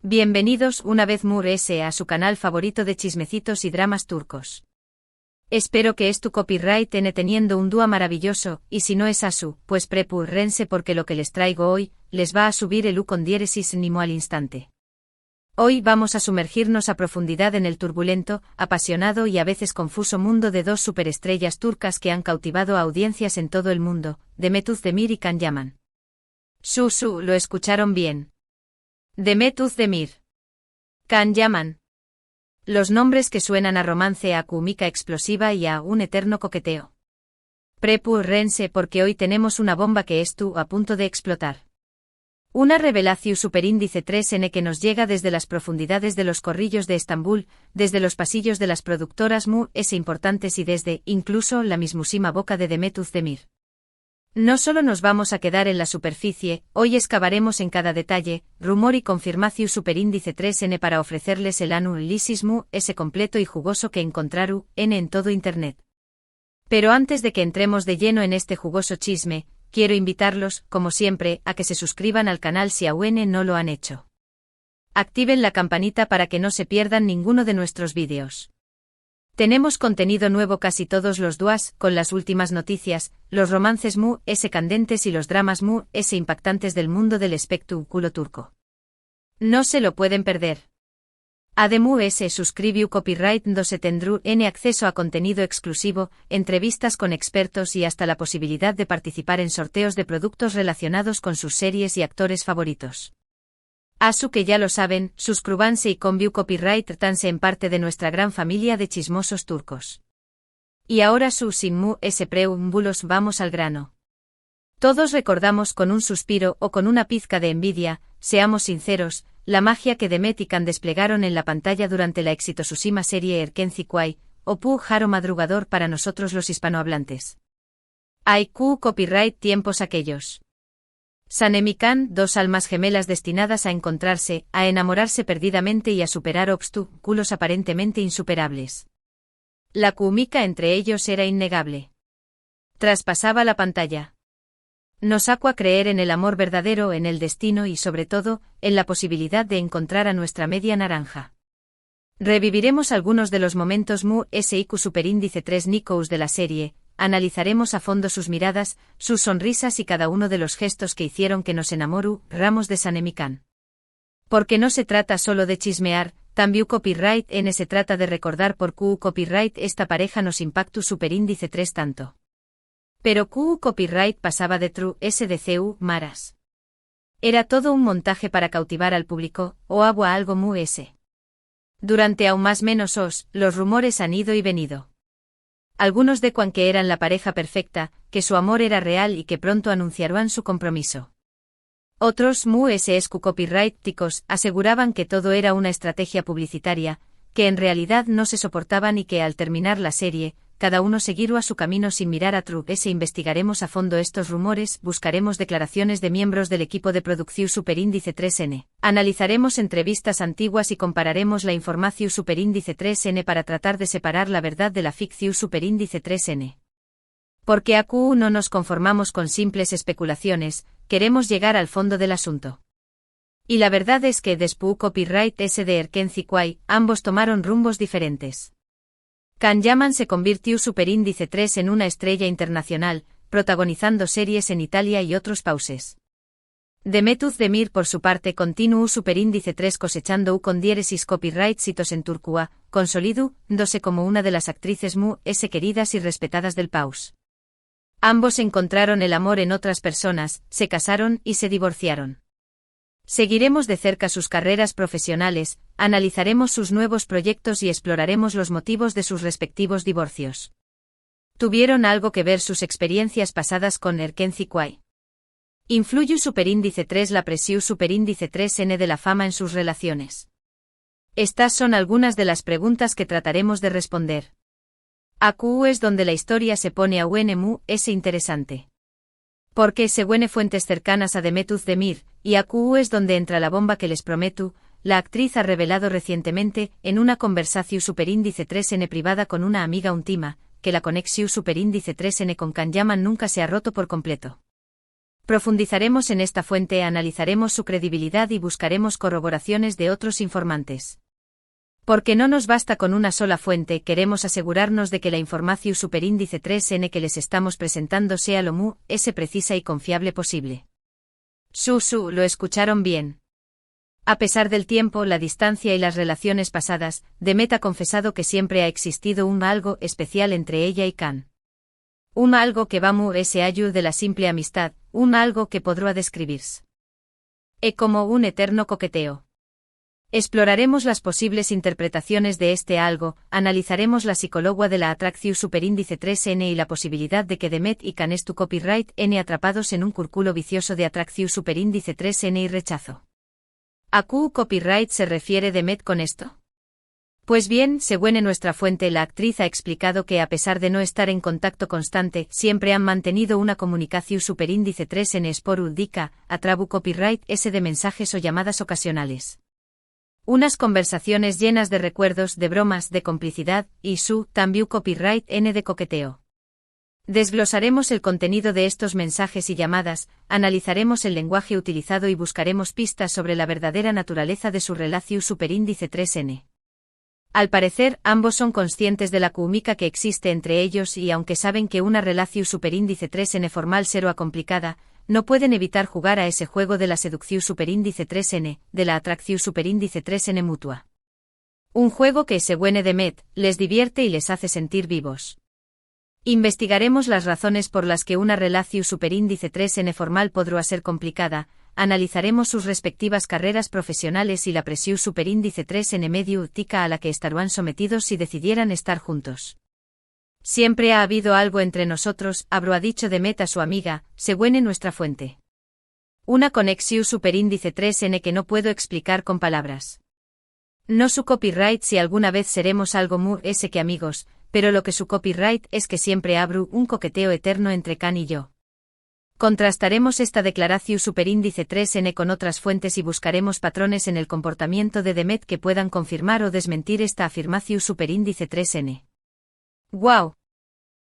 Bienvenidos una vez más a su canal favorito de chismecitos y dramas turcos. Espero que tu copyright teniendo un dúo maravilloso, y si no es asu, pues prepúrense porque lo que les traigo hoy, les va a subir el con diéresis nimo al instante. Hoy vamos a sumergirnos a profundidad en el turbulento, apasionado y a veces confuso mundo de dos superestrellas turcas que han cautivado a audiencias en todo el mundo, Demet Özdemir y Can Yaman. Lo escucharon bien. Demet Özdemir. Can Yaman. Los nombres que suenan a romance, a química explosiva y a un eterno coqueteo. Prepúrense porque hoy tenemos una bomba que a punto de explotar. Una revelación superíndice 3N que nos llega desde las profundidades de los corrillos de Estambul, desde los pasillos de las productoras importantes y desde, incluso, la mismísima boca de Demet Özdemir. No solo nos vamos a quedar en la superficie, hoy excavaremos en cada detalle, rumor y confirmación superíndice 3N para ofrecerles el análisis completo y jugoso que encontraron en todo Internet. Pero antes de que entremos de lleno en este jugoso chisme, quiero invitarlos, como siempre, a que se suscriban al canal si aún no lo han hecho. Activen la campanita para que no se pierdan ninguno de nuestros vídeos. Tenemos contenido nuevo casi todos los días, con las últimas noticias, los romances candentes y los dramas impactantes del mundo del espectáculo turco. No se lo pueden perder. Además suscribió copyright se tendrú acceso a contenido exclusivo, entrevistas con expertos y hasta la posibilidad de participar en sorteos de productos relacionados con sus series y actores favoritos. Asu que ya lo saben, suscríbanse y conviu copyright tanse en parte de nuestra gran familia de chismosos turcos. Y ahora sin preámbulos vamos al grano. Todos recordamos con un suspiro o con una pizca de envidia, seamos sinceros, la magia que Demet y Can desplegaron en la pantalla durante la exitosísima serie Erkenci o Pu Jaro madrugador para nosotros los hispanohablantes. IQ copyright tiempos aquellos. Sanem y Can, dos almas gemelas destinadas a encontrarse, a enamorarse perdidamente y a superar obstáculos aparentemente insuperables. La química entre ellos era innegable. Traspasaba la pantalla. Nos hace creer en el amor verdadero, en el destino y sobre todo, en la posibilidad de encontrar a nuestra media naranja. Reviviremos algunos de los momentos IQ superíndice 3 Nikous de la serie. Analizaremos a fondo sus miradas, sus sonrisas y cada uno de los gestos que hicieron que nos enamoráramos de Sanem y Can. Porque no se trata solo de chismear, también copyright se trata de recordar por qué copyright esta pareja nos impactó superíndice 3 tanto. Pero qué copyright pasaba de true SDCU maras. Era todo un montaje para cautivar al público, o agua algo Durante aún más menos los rumores han ido y venido. Algunos de que eran la pareja perfecta, que su amor era real y que pronto anunciarán su compromiso. Otros copyrighticos aseguraban que todo era una estrategia publicitaria, que en realidad no se soportaban y que al terminar la serie, cada uno seguirá su camino sin mirar a True. Investigaremos a fondo estos rumores, buscaremos declaraciones de miembros del equipo de producción superíndice 3N, analizaremos entrevistas antiguas y compararemos la información superíndice 3N para tratar de separar la verdad de la ficción superíndice 3N. Porque aquí no nos conformamos con simples especulaciones, queremos llegar al fondo del asunto. Y la verdad es que después copyright de Erkenci ambos tomaron rumbos diferentes. Can Yaman se convirtió superíndice 3 en una estrella internacional, protagonizando series en Italia y otros países. Demet Özdemir por su parte continuó superíndice 3 cosechando con diéresis copyright hitos en Turquía, consolidándose como una de las actrices queridas y respetadas del país. Ambos encontraron el amor en otras personas, se casaron y se divorciaron. Seguiremos de cerca sus carreras profesionales, analizaremos sus nuevos proyectos y exploraremos los motivos de sus respectivos divorcios. ¿Tuvieron algo que ver sus experiencias pasadas con Erkenci? ¿Influyó superíndice 3 la presión superíndice 3N de la fama en sus relaciones? Estas son algunas de las preguntas que trataremos de responder. Aquí es donde la historia se pone aún interesante. Porque según fuentes cercanas a Demet Özdemir, y aquí es donde entra la bomba que les prometo, la actriz ha revelado recientemente, en una conversación superíndice 3N privada con una amiga íntima, que la conexión superíndice 3N con Can Yaman nunca se ha roto por completo. Profundizaremos en esta fuente, analizaremos su credibilidad y buscaremos corroboraciones de otros informantes. Porque no nos basta con una sola fuente, queremos asegurarnos de que la información superíndice 3n que les estamos presentando sea lo más precisa y confiable posible. Lo escucharon bien. A pesar del tiempo, la distancia y las relaciones pasadas, Demet ha confesado que siempre ha existido un algo especial entre ella y Can. Un algo que va más allá de la simple amistad, un algo que podrá describirse como un eterno coqueteo. Exploraremos las posibles interpretaciones de este algo, analizaremos la psicología de la atracción superíndice 3n y la posibilidad de que Demet y Can estén copyright n atrapados en un círculo vicioso de atracción superíndice 3n y rechazo. ¿A qué copyright se refiere Demet con esto? Pues bien, según nuestra fuente, la actriz ha explicado que a pesar de no estar en contacto constante, siempre han mantenido una comunicación superíndice 3n esporádica, a través copyright s de mensajes o llamadas ocasionales. Unas conversaciones llenas de recuerdos, de bromas, de complicidad, y también copyright n de coqueteo. Desglosaremos el contenido de estos mensajes y llamadas, analizaremos el lenguaje utilizado y buscaremos pistas sobre la verdadera naturaleza de su relación superíndice 3n. Al parecer, ambos son conscientes de la química que existe entre ellos y aunque saben que una relación superíndice 3n formal será complicada, no pueden evitar jugar a ese juego de la seducción superíndice 3n, de la atracción superíndice 3n mutua. Un juego que, según Demet, les divierte y les hace sentir vivos. Investigaremos las razones por las que una relación superíndice 3n formal podrá ser complicada, analizaremos sus respectivas carreras profesionales y la presión superíndice 3n medio tica a la que estarán sometidos si decidieran estar juntos. Siempre ha habido algo entre nosotros, habrá dicho Demet a su amiga, según nuestra fuente. Una conexión superíndice 3n que no puedo explicar con palabras. No su copyright si alguna vez seremos algo más que amigos, pero lo que su copyright es que siempre habrá un coqueteo eterno entre Can y yo. Contrastaremos esta declaración superíndice 3n con otras fuentes y buscaremos patrones en el comportamiento de Demet que puedan confirmar o desmentir esta afirmación superíndice 3n. ¡Wow!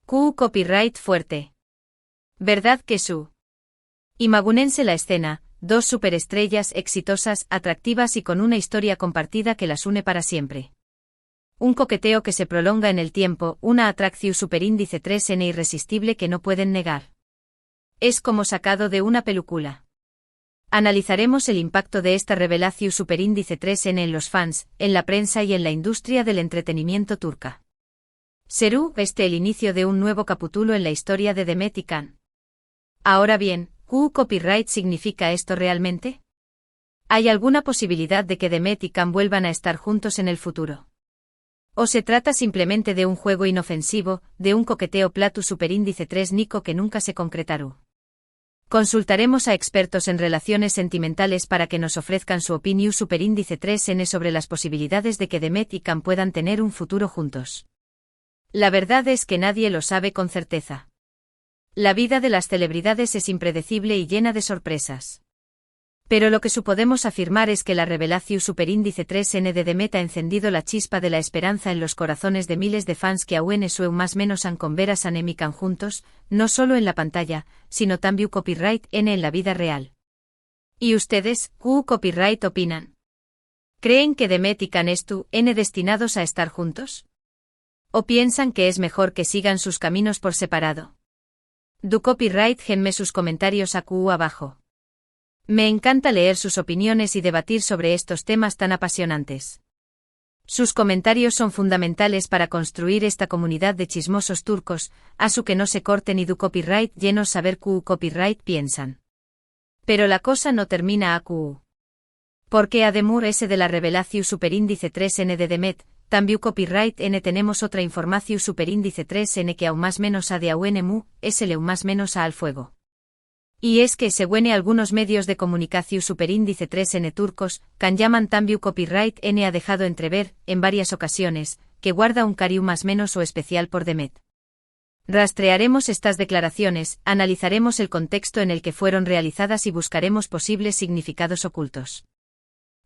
Copyright fuerte. ¿Verdad que su? Imagúnense la escena, dos superestrellas exitosas, atractivas y con una historia compartida que las une para siempre. Un coqueteo que se prolonga en el tiempo, una atracción superíndice 3n irresistible que no pueden negar. Es como sacado de una película. Analizaremos el impacto de esta revelación superíndice 3n en los fans, en la prensa y en la industria del entretenimiento turca. ¿Será el inicio de un nuevo capítulo en la historia de Demet y Can? Ahora bien, ¿qué copyright significa esto realmente? ¿Hay alguna posibilidad de que Demet y Can vuelvan a estar juntos en el futuro? ¿O se trata simplemente de un juego inofensivo, de un coqueteo platu superíndice 3 nico que nunca se concretará? Consultaremos a expertos en relaciones sentimentales para que nos ofrezcan su opinión superíndice 3n sobre las posibilidades de que Demet y Can puedan tener un futuro juntos. La verdad es que nadie lo sabe con certeza. La vida de las celebridades es impredecible y llena de sorpresas. Pero lo que podemos afirmar es que la revelación superíndice 3n de Demet ha encendido la chispa de la esperanza en los corazones de miles de fans que aún más menos han con veras Can y Can juntos, no solo en la pantalla, sino también copyright n en la vida real. ¿Y ustedes, qué copyright opinan? ¿Creen que Demet y Can están destinados a estar juntos? ¿O piensan que es mejor que sigan sus caminos por separado? Du copyright genme sus comentarios abajo. Me encanta leer sus opiniones y debatir sobre estos temas tan apasionantes. Sus comentarios son fundamentales para construir esta comunidad de chismosos turcos, su que no se corten y du copyright llenos saber qué copyright piensan. Pero la cosa no termina porque además ese de la revelación superíndice 3n de Demet, también copyright n tenemos otra información superíndice 3n que aún más menos a de aunmu, le más menos a al fuego. Y es que según algunos medios de comunicación superíndice 3n turcos, Can llaman también copyright n ha dejado entrever, en varias ocasiones, que guarda un cariño más menos o especial por Demet. Rastrearemos estas declaraciones, analizaremos el contexto en el que fueron realizadas y buscaremos posibles significados ocultos.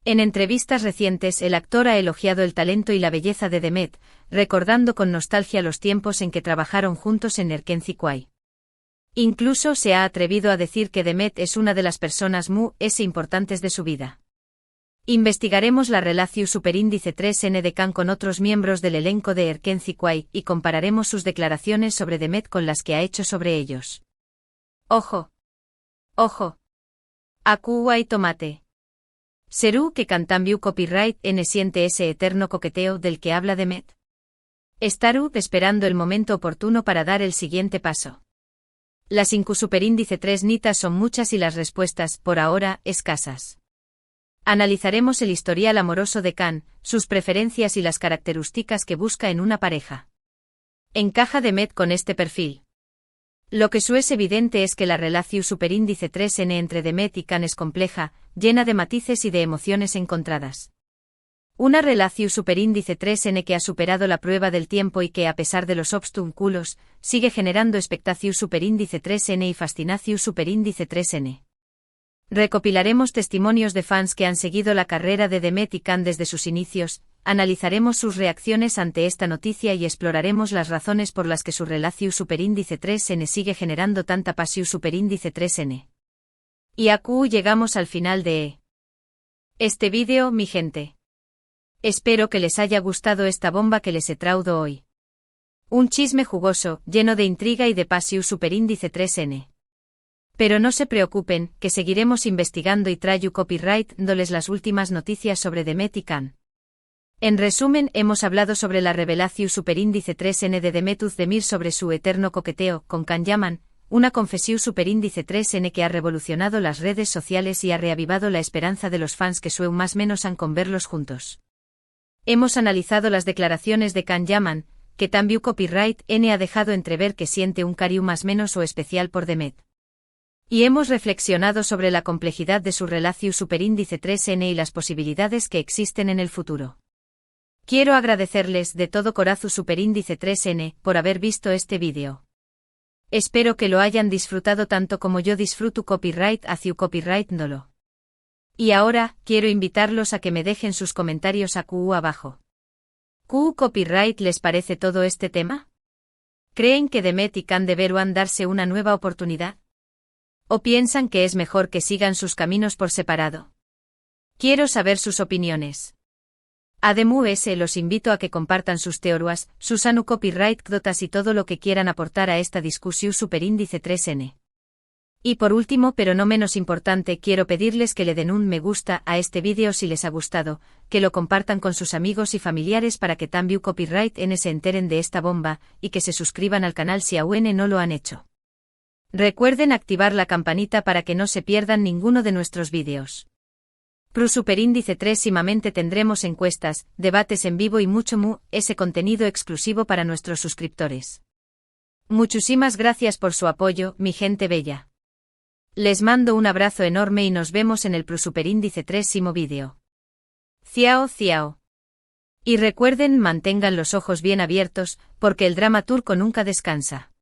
En entrevistas recientes el actor ha elogiado el talento y la belleza de Demet, recordando con nostalgia los tiempos en que trabajaron juntos en Erkenci Kuay. Incluso se ha atrevido a decir que Demet es una de las personas más importantes de su vida. Investigaremos la relación superíndice 3N de Khan con otros miembros del elenco de Erken Zikwai y compararemos sus declaraciones sobre Demet con las que ha hecho sobre ellos. Ojo. Ojo. Akuai tomate. ¿Serú que Cantambiu copyright N siente ese eterno coqueteo del que habla Demet? Estarú esperando el momento oportuno para dar el siguiente paso. Las superíndice 3 nitas son muchas y las respuestas, por ahora, escasas. Analizaremos el historial amoroso de Khan, sus preferencias y las características que busca en una pareja. ¿Encaja Demet con este perfil? Lo que es evidente es que la relación superíndice 3N entre Demet y Khan es compleja, llena de matices y de emociones encontradas. Una relación superíndice 3N que ha superado la prueba del tiempo y que, a pesar de los obstáculos, sigue generando expectación superíndice 3N y fascinación superíndice 3N. Recopilaremos testimonios de fans que han seguido la carrera de Demet y Khan desde sus inicios, analizaremos sus reacciones ante esta noticia y exploraremos las razones por las que su relación superíndice 3N sigue generando tanta pasión superíndice 3N. Y aquí llegamos al final de este vídeo, mi gente. Espero que les haya gustado esta bomba que les he traído hoy. Un chisme jugoso, lleno de intriga y de pasión superíndice 3N. Pero no se preocupen, que seguiremos investigando y traigo copyright dándoles las últimas noticias sobre Demet y Khan. En resumen, hemos hablado sobre la revelación superíndice 3N de Demet Özdemir sobre su eterno coqueteo con Khan Yaman, una confesión superíndice 3N que ha revolucionado las redes sociales y ha reavivado la esperanza de los fans que su más menos han con verlos juntos. Hemos analizado las declaraciones de Khan Yaman, que también copyright N ha dejado entrever que siente un cariño más menos o especial por Demet. Y hemos reflexionado sobre la complejidad de su relación superíndice 3N y las posibilidades que existen en el futuro. Quiero agradecerles de todo corazón superíndice 3N por haber visto este vídeo. Espero que lo hayan disfrutado tanto como yo disfruto copyright hacia copyright dolo. Y ahora, quiero invitarlos a que me dejen sus comentarios aquí abajo. ¿Qué copyright les parece todo este tema? ¿Creen que Demet y Khan deberán darse una nueva oportunidad? ¿O piensan que es mejor que sigan sus caminos por separado? Quiero saber sus opiniones. Además, los invito a que compartan sus teorías, sus copyright dotas y todo lo que quieran aportar a esta discusión superíndice 3N. Y por último, pero no menos importante, quiero pedirles que le den un me gusta a este vídeo si les ha gustado, que lo compartan con sus amigos y familiares para que también copyright N se enteren de esta bomba, y que se suscriban al canal si aún no lo han hecho. Recuerden activar la campanita para que no se pierdan ninguno de nuestros vídeos. Pro superíndice 3 próximamente tendremos encuestas, debates en vivo y mucho ese contenido exclusivo para nuestros suscriptores. Muchísimas gracias por su apoyo, mi gente bella. Les mando un abrazo enorme y nos vemos en el Pro superíndice 3 vídeo. Ciao ciao. Y recuerden, mantengan los ojos bien abiertos, porque el drama turco nunca descansa.